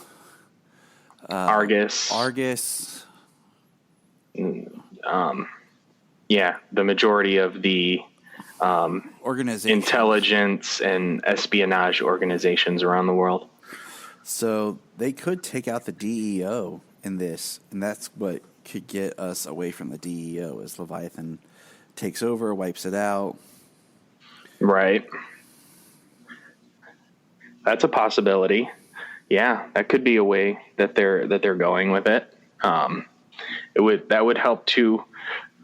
Argus. Yeah, the majority of the intelligence and espionage organizations around the world. So they could take out the DEO in this, and that's what could get us away from the DEO, is Leviathan takes over, wipes it out. Right. That's a possibility. Yeah, that could be a way that they're going with it. That would help to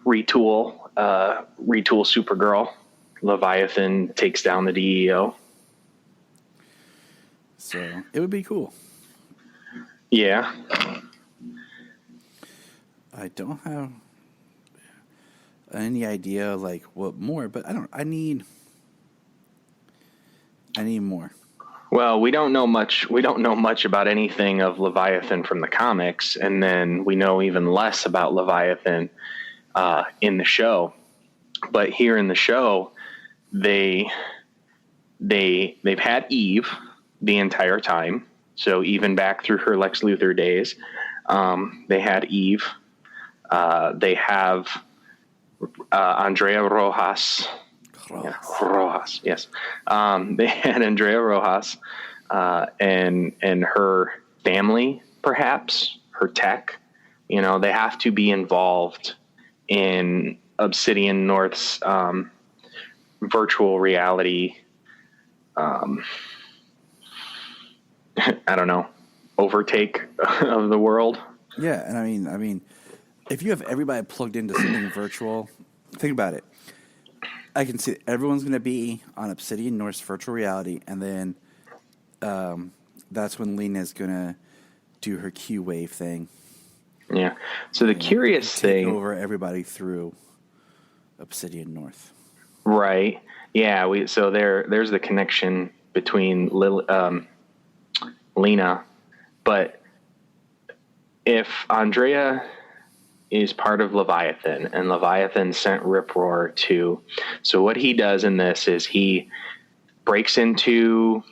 retool Supergirl. Leviathan takes down the DEO. So it would be cool. Yeah. I don't have any idea like what more, but I need more. Well, we don't know much about anything of Leviathan from the comics, and then we know even less about Leviathan in the show. But here in the show, they've had Eve the entire time. So even back through her Lex Luthor days, they had Eve. They have Andrea Rojas. Rojas, yes. They had Andrea Rojas and her family, perhaps, her tech. You know, they have to be involved in Obsidian North's virtual reality, I don't know, overtake of the world. Yeah, and I mean, if you have everybody plugged into something virtual, think about it. I can see everyone's going to be on Obsidian North's virtual reality, and then that's when Lena's going to do her Q-Wave thing. Yeah. So the curious thing... Take over everybody through Obsidian North. Right. Yeah. So there's the connection between Lena. But if Andrea is part of Leviathan, and Leviathan sent Rip-Roar to... So what he does in this is he breaks into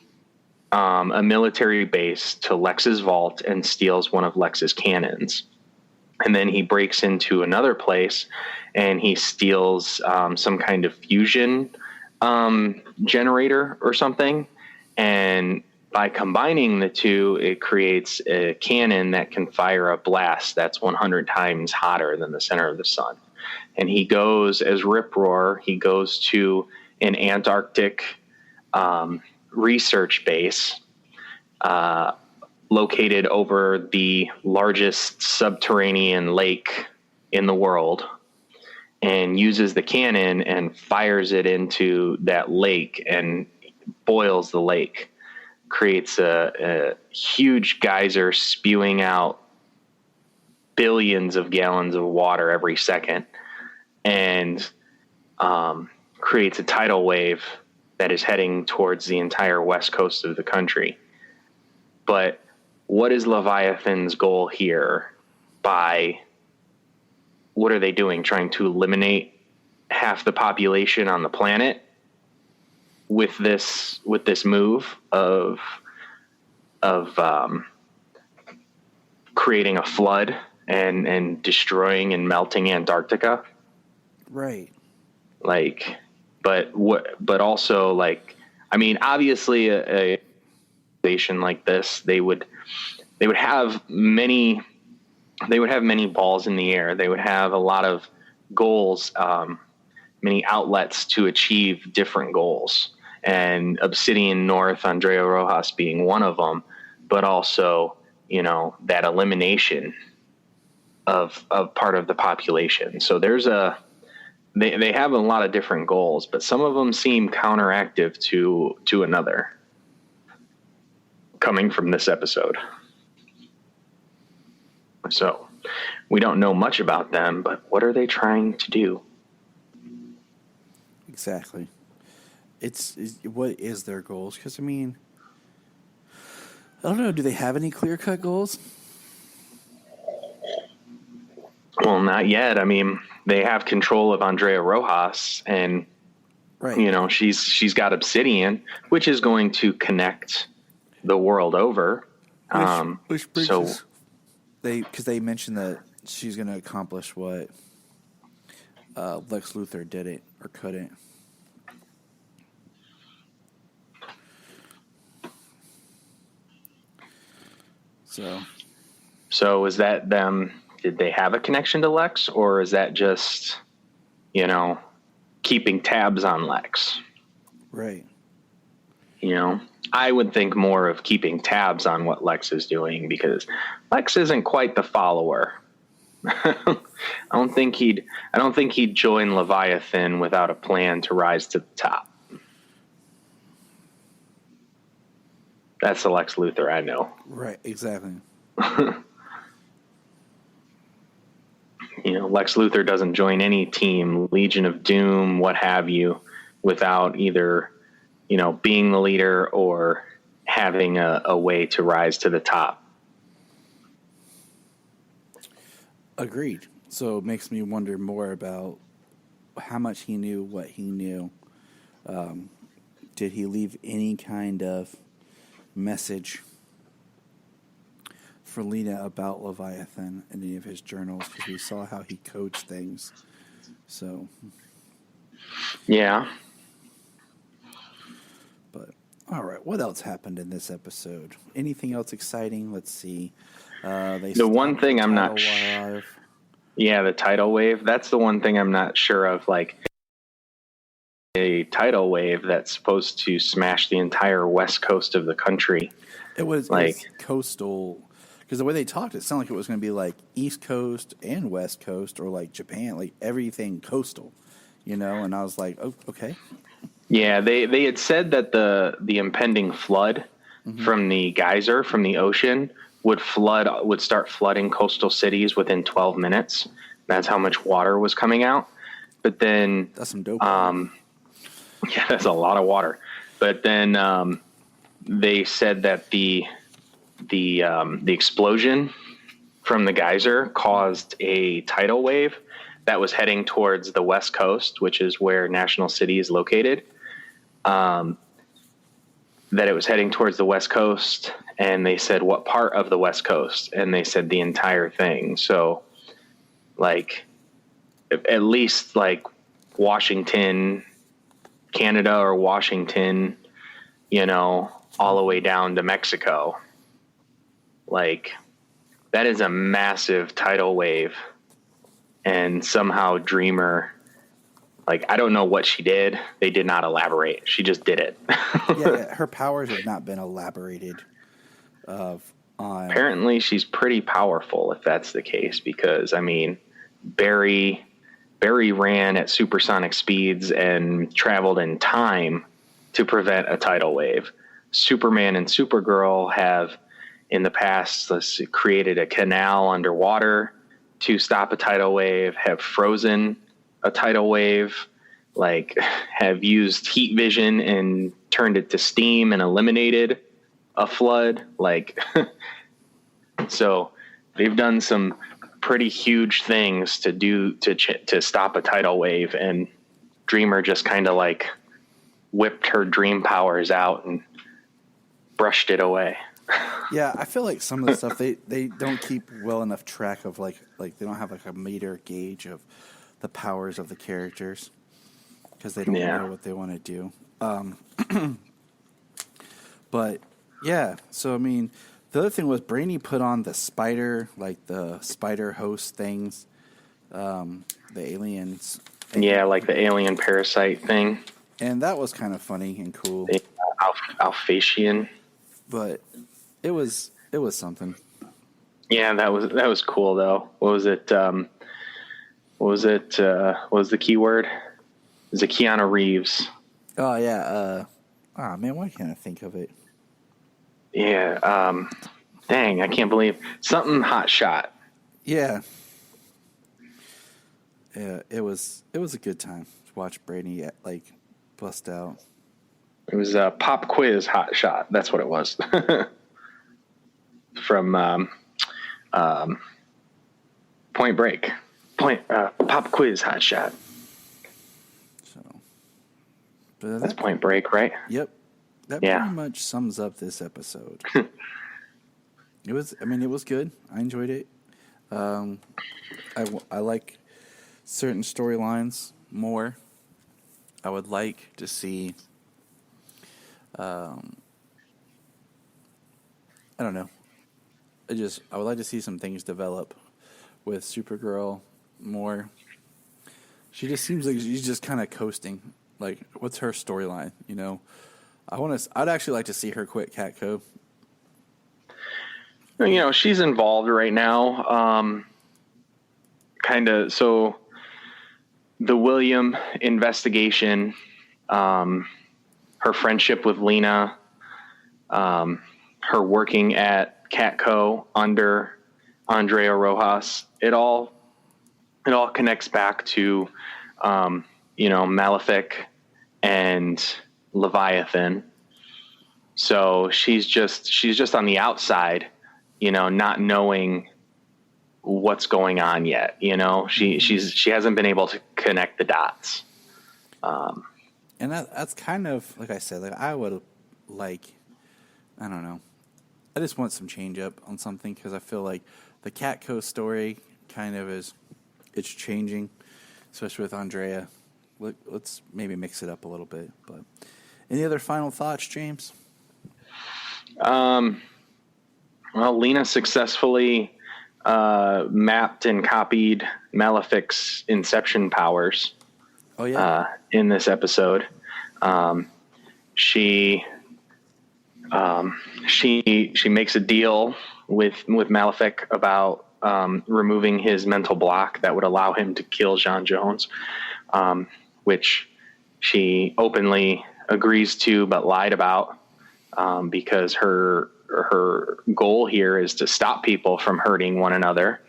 a military base to Lex's vault and steals one of Lex's cannons. And then he breaks into another place and he steals some kind of fusion generator or something. And by combining the two, it creates a cannon that can fire a blast that's 100 times hotter than the center of the sun. And he goes, as Rip-Roar, he goes to an Antarctic research base located over the largest subterranean lake in the world, and uses the cannon and fires it into that lake and boils the lake, creates a huge geyser spewing out billions of gallons of water every second, and creates a tidal wave that is heading towards the entire west coast of the country. But what is Leviathan's goal here? What are they doing? Trying to eliminate half the population on the planet with this move of creating a flood and destroying and melting Antarctica? Right. Like, but also, like, I mean, obviously a station like this, they would have many balls in the air. They would have a lot of goals, many outlets to achieve different goals, and Obsidian North, Andrea Rojas being one of them, but also, you know, that elimination of part of the population. So they have a lot of different goals, but some of them seem counteractive to another, coming from this episode. So we don't know much about them, but what are they trying to do? Exactly. What is their goals? Because, I mean, I don't know. Do they have any clear-cut goals? Well, not yet. I mean, they have control of Andrea Rojas, and right. You know, she's got Obsidian, which is going to connect the world over. Which brings us, because they mentioned that she's going to accomplish what Lex Luthor didn't or couldn't. So is that them? Did they have a connection to Lex, or is that just, you know, keeping tabs on Lex? Right. You know, I would think more of keeping tabs on what Lex is doing, because Lex isn't quite the follower. I don't think he'd join Leviathan without a plan to rise to the top. That's the Lex Luthor I know. Right, exactly. You know, Lex Luthor doesn't join any team, Legion of Doom, what have you, without either, you know, being the leader or having a way to rise to the top. Agreed. So it makes me wonder more about how much he knew, what he knew. Did he leave any kind of message for Lena about Leviathan in any of his journals? Because we saw how he codes things. So, yeah. But all right, what else happened in this episode? Anything else exciting? Let's see. The one thing I'm not sure. Yeah, the tidal wave. That's the one thing I'm not sure of. Like, a tidal wave that's supposed to smash the entire west coast of the country. It was coastal. Because the way they talked, it sounded like it was going to be like East Coast and West Coast, or like Japan, like everything coastal, you know? And I was like, oh, okay. Yeah, they had said that the impending flood from the geyser, from the ocean, would start flooding coastal cities within 12 minutes. That's how much water was coming out. But then... That's some dope. Yeah, that's a lot of water. But then they said that the explosion from the geyser caused a tidal wave that was heading towards the west coast, which is where National City is located. That it was heading towards the west coast, and they said, what part of the west coast? And they said the entire thing. So, like, at least like Washington, Canada, or Washington, you know, all the way down to Mexico. Like, that is a massive tidal wave, and somehow Dreamer Like, I don't know what she did. They did not elaborate. She just did it. Yeah, her powers have not been elaborated. Apparently, she's pretty powerful if that's the case, because I mean, Barry ran at supersonic speeds and traveled in time to prevent a tidal wave. Superman and Supergirl have in the past created a canal underwater to stop a tidal wave, have frozen a tidal wave, like have used heat vision and turned it to steam and eliminated a flood. Like, so they've done some pretty huge things to stop a tidal wave, and Dreamer just kind of like whipped her dream powers out and brushed it away. Yeah, I feel like some of the stuff they don't keep well enough track of, like they don't have like a meter gauge of the powers of the characters because they don't know what they want to do. But yeah, so I mean, the other thing was Brainy put on the spider, like the spider host things, the aliens. Yeah, like the alien parasite thing. And that was kind of funny and cool. The Alphasian. But it was something. Yeah, that was cool though. What was it? What was the keyword? Is it Keanu Reeves? Oh yeah. Man, why can't I think of it? Yeah. Dang, I can't believe something hot shot. Yeah. Yeah, it was a good time to watch Brady like bust out. It was a pop quiz hot shot. That's what it was. From Point Break. Pop quiz hot shot. So, but that's Point Break, right? Yep. That pretty much sums up this episode. It was good. I enjoyed it. I like certain storylines more. I would like to see. I don't know. I would like to see some things develop with Supergirl more. She just seems like she's just kind of coasting. Like, what's her storyline? You know, I'd actually like to see her quit Catco. You know, she's involved right now. Kind of. So the William investigation, her friendship with Lena, her working at Catco under Andrea Rojas, it all connects back to, Malefic and Leviathan. So she's just on the outside, not knowing what's going on yet. She hasn't been able to connect the dots. And that's kind of, like I said, like I would like, I don't know. I just want some change up on something because I feel like the Catco story kind of it's changing, especially with Andrea. Let's maybe mix it up a little bit. But any other final thoughts, James? Well, Lena successfully mapped and copied Malefic's Inception powers. Oh yeah. In this episode, she makes a deal with Malefic about removing his mental block that would allow him to kill John Jones, which she openly agrees to but lied about, because her goal here is to stop people from hurting one another.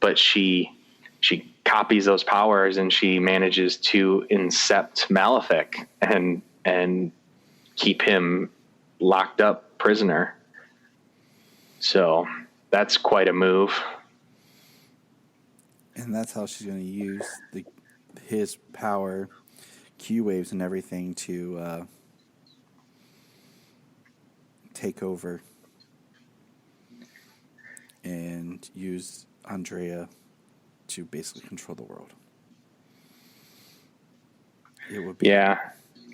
But she copies those powers and she manages to incept Malefic and keep him locked up prisoner. So that's quite a move. And that's how she's going to use his power, Q waves and everything to take over and use Andrea to basically control the world. It would be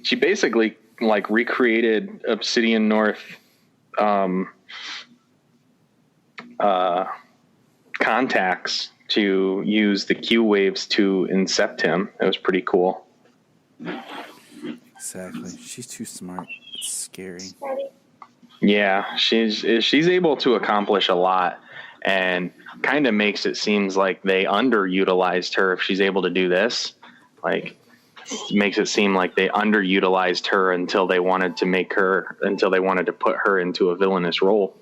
she basically like recreated Obsidian North contacts to use the Q waves to incept him. It was pretty cool. Exactly. She's too smart. It's scary. Yeah, she's able to accomplish a lot, and kind of makes it seems like they underutilized her if she's able to do this. Like, makes it seem like they underutilized her until they wanted to put her into a villainous role.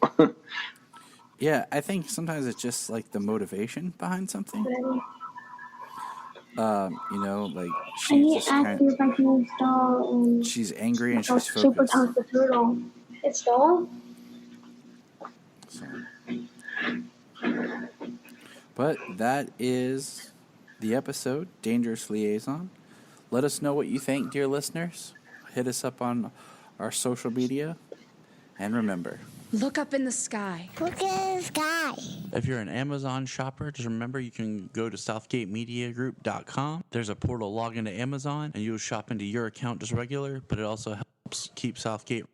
Yeah, I think sometimes it's just like the motivation behind something. Like she's angry and she's focused. Install. So. But that is the episode, Dangerous Liaison. Let us know what you think, dear listeners. Hit us up on our social media. And remember, Look up in the sky. Look in the sky. If you're an Amazon shopper, just remember you can go to southgatemediagroup.com. There's a portal, log into Amazon, and you'll shop into your account just regular, but it also helps keep Southgate